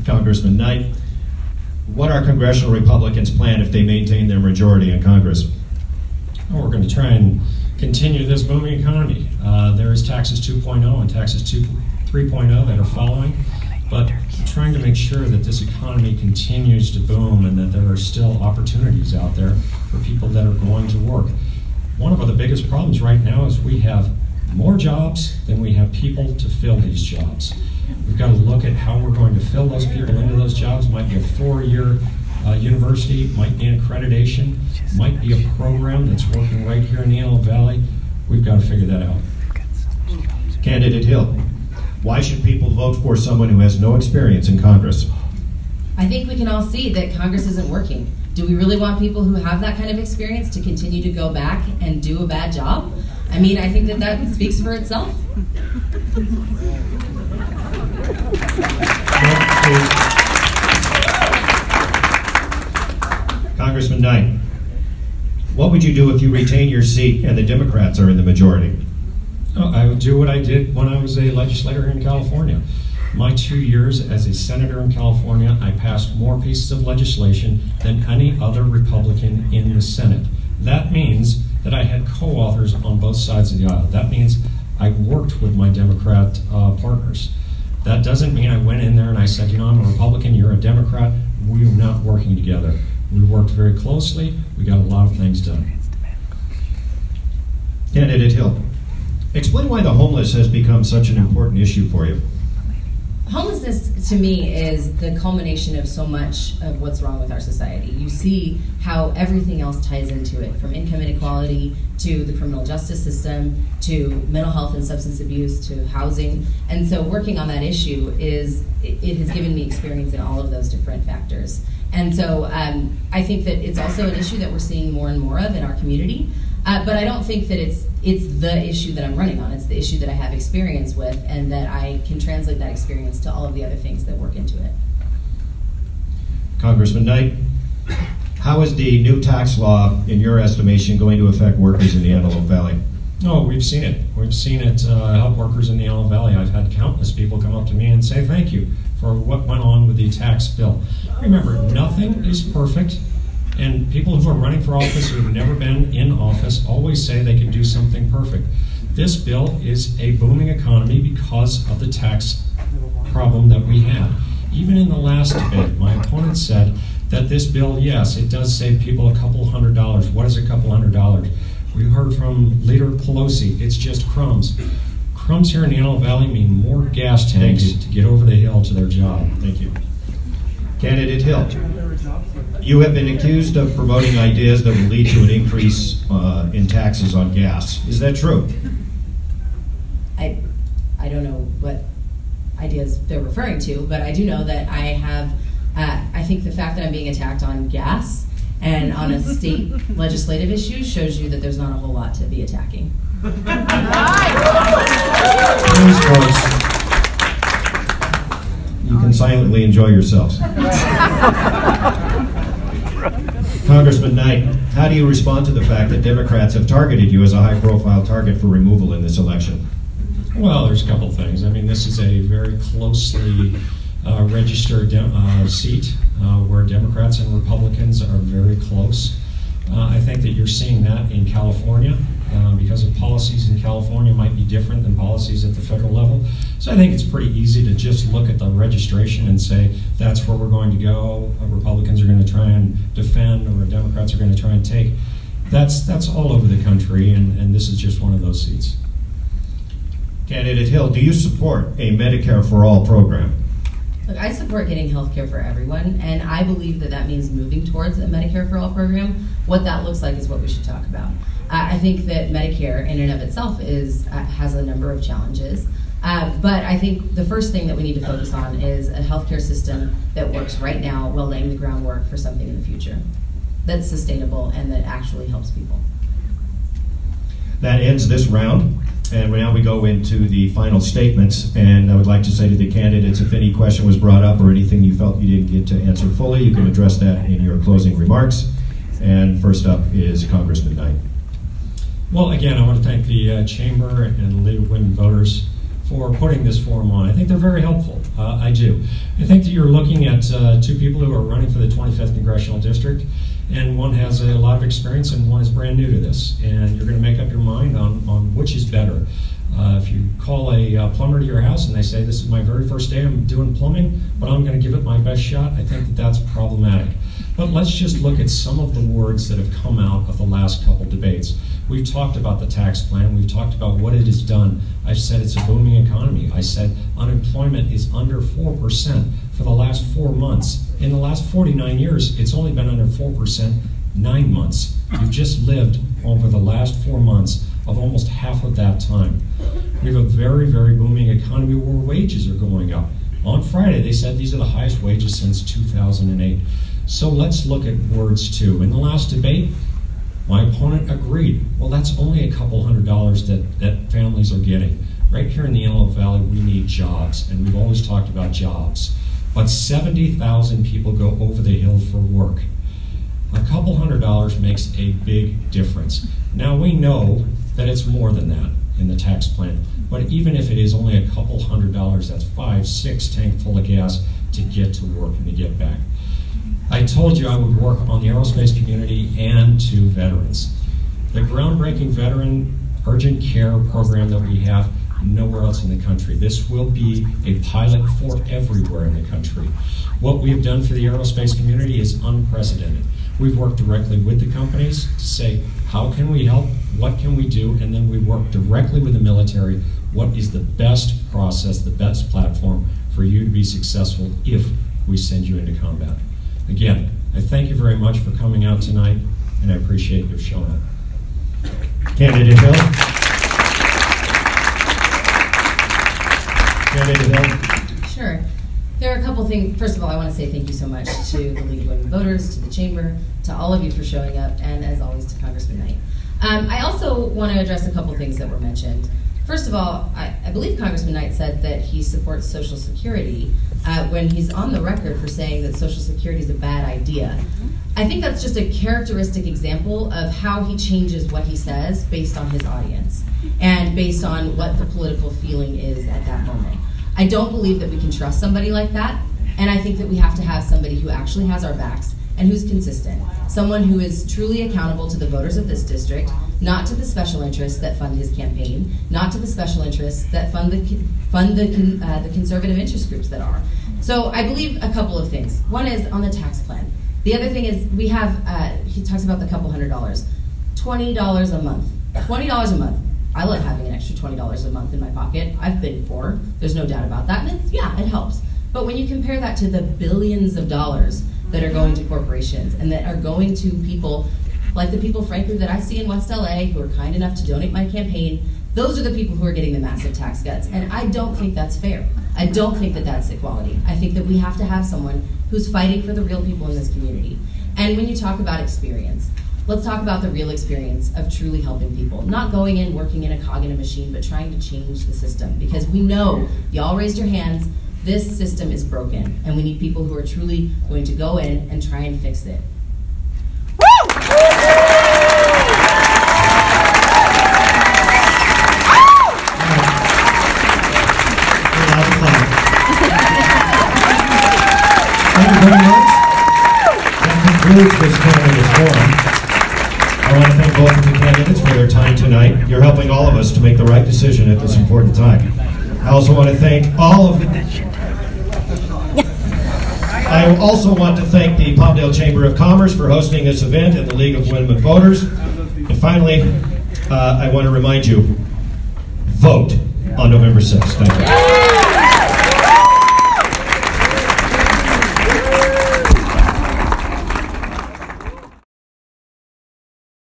[SPEAKER 1] Congressman Knight, what are congressional Republicans' plan if they maintain their majority in Congress?
[SPEAKER 2] Well, we're going to try and continue this booming economy. There is taxes 2.0 and taxes 3.0 that are following, but trying to make sure that this economy continues to boom and that there are still opportunities out there for people that are going to work. One of the biggest problems right now is we have more jobs than we have people to fill these jobs. We've got to look at how we're going to fill those people into those jobs. Might be a 4-year university, might be an accreditation, might be a program that's working right here in the Antelope Valley. We've got to figure that out.
[SPEAKER 1] Candidate Hill, why should people vote for someone who has no experience in Congress?
[SPEAKER 3] I think we can all see that Congress isn't working. Do we really want people who have that kind of experience to continue to go back and do a bad job? I mean, I think that speaks for itself.
[SPEAKER 1] Congressman Knight, what would you do if you retain your seat and the Democrats are in the majority?
[SPEAKER 2] Oh, I would do what I did when I was a legislator in California. My 2 years as a senator in California, I passed more pieces of legislation than any other Republican in the Senate. That means that I had co-authors on both sides of the aisle. That means I worked with my Democrat partners. That doesn't mean I went in there and I said, you know, I'm a Republican, you're a Democrat. We are not working together. We worked very closely. We got a lot of things done.
[SPEAKER 1] Candidate Hill, explain why the homeless has become such an important issue for you.
[SPEAKER 3] Homelessness, to me, is the culmination of so much of what's wrong with our society. You see how everything else ties into it, from income inequality to the criminal justice system to mental health and substance abuse to housing. And so working on that issue it has given me experience in all of those different factors. And so I think that it's also an issue that we're seeing more and more of in our community. But I don't think that it's the issue that I'm running on. It's the issue that I have experience with, and that I can translate that experience to all of the other things that work into it.
[SPEAKER 1] Congressman Knight, how is the new tax law, in your estimation, going to affect workers in the Antelope Valley?
[SPEAKER 2] Oh, we've seen it. We've seen it help workers in the Antelope Valley. I've had countless people come up to me and say thank you for what went on with the tax bill. Remember, nothing is perfect. And people who are running for office who have never been in office always say they can do something perfect. This bill is a booming economy because of the tax problem that we had. Even in the last debate, my opponent said that this bill, yes, it does save people a couple $100. What is a couple $100? We heard from Leader Pelosi, it's just crumbs. Crumbs here in the Antelope Valley mean more gas tanks to get over the hill to their job.
[SPEAKER 1] Thank you. Candidate Hill, you have been accused of promoting ideas that will lead to an increase in taxes on gas. Is that true?
[SPEAKER 3] I don't know what ideas they're referring to, but I do know that I have, I think the fact that I'm being attacked on gas and on a state legislative issue shows you that there's not a whole lot to be attacking.
[SPEAKER 1] Please, folks, you can silently enjoy yourselves. Congressman Knight, how do you respond to the fact that Democrats have targeted you as a high-profile target for removal in this election?
[SPEAKER 2] Well, there's a couple things. I mean, this is a very closely registered seat where Democrats and Republicans are very close. I think that you're seeing that in California because of policies in California might be different than policies at the federal level. So I think it's pretty easy to just look at the registration and say that's where we're going to go. Republicans are going to try and defend, or Democrats are going to try and take. That's all over the country, and this is just one of those seats.
[SPEAKER 1] Candidate Hill, do you support a Medicare for All program?
[SPEAKER 3] Look, I support getting health care for everyone, and I believe that that means moving towards a Medicare for All program. What that looks like is what we should talk about. I think that Medicare in and of itself has a number of challenges, but I think the first thing that we need to focus on is a healthcare system that works right now while laying the groundwork for something in the future that's sustainable and that actually helps people.
[SPEAKER 1] That ends this round, and now we go into the final statements. And I would like to say to the candidates, if any question was brought up or anything you felt you didn't get to answer fully, you can address that in your closing remarks. And first up is Congressman Knight.
[SPEAKER 2] Well, again, I want to thank the Chamber and the League of Women Voters for putting this forum on. I think they're very helpful. I do. I think that you're looking at two people who are running for the 25th Congressional District, and one has a lot of experience and one is brand new to this. And you're going to make up your mind on which is better. If you call a plumber to your house and they say, this is my very first day I'm doing plumbing, but I'm going to give it my best shot, I think that that's problematic. But let's just look at some of the words that have come out of the last couple debates. We've talked about the tax plan. We've talked about what it has done. I've said it's a booming economy. I said unemployment is under 4% for the last 4 months. In the last 49 years, it's only been under 4% 9 months. You've just lived over the last 4 months of almost half of that time. We have a very, very booming economy where wages are going up. On Friday, they said these are the highest wages since 2008. So let's look at words too. In the last debate, my opponent agreed. Well, that's only a couple $100 that families are getting. Right here in the Antelope Valley, we need jobs, and we've always talked about jobs. But 70,000 people go over the hill for work. A couple $100 makes a big difference. Now we know that it's more than that in the tax plan, but even if it is only a couple $100, that's 5, 6 tanks full of gas to get to work and to get back. I told you I would work on the aerospace community and to veterans. The groundbreaking veteran urgent care program that we have nowhere else in the country. This will be a pilot for everywhere in the country. What we've done for the aerospace community is unprecedented. We've worked directly with the companies to say, how can we help? What can we do? And then we work directly with the military. What is the best process, the best platform for you to be successful if we send you into combat? Again, I thank you very much for coming out tonight, and I appreciate your showing up.
[SPEAKER 1] Candidate Hill. Candidate Hill.
[SPEAKER 3] Sure. There are a couple things. First of all, I want to say thank you so much to the League of Women Voters, to the Chamber, to all of you for showing up, and as always to Congressman Knight. I also want to address a couple things that were mentioned. First of all, I believe Congressman Knight said that he supports Social Security when he's on the record for saying that Social Security is a bad idea. I think that's just a characteristic example of how he changes what he says based on his audience and based on what the political feeling is at that moment. I don't believe that we can trust somebody like that, and I think that we have to have somebody who actually has our backs and who's consistent. Someone who is truly accountable to the voters of this district, not to the special interests that fund his campaign, not to the special interests that fund the conservative interest groups that are. So I believe a couple of things. One is on the tax plan. The other thing is we have, he talks about the couple $100. $20 a month. $20 a month. I love having an extra $20 a month in my pocket. I've been poor. There's no doubt about that. And yeah, it helps. But when you compare that to the billions of dollars that are going to corporations and that are going to people like the people, frankly, that I see in West LA who are kind enough to donate my campaign, those are the people who are getting the massive tax cuts. And I don't think that's fair. I don't think that that's equality. I think that we have to have someone who's fighting for the real people in this community. And when you talk about experience, let's talk about the real experience of truly helping people. Not going in, working in a cog in a machine, but trying to change the system. Because we know, y'all raised your hands, this system is broken. And we need people who are truly going to go in and try and fix it.
[SPEAKER 1] Thank you very much. That concludes this candidate forum. I want to thank both of the candidates for their time tonight. You're helping all of us to make the right decision at this important time. I also want to thank all of I also want to thank the Palmdale Chamber of Commerce for hosting this event and the League of Women Voters. And finally, I want to remind you, vote on November 6th. Thank you.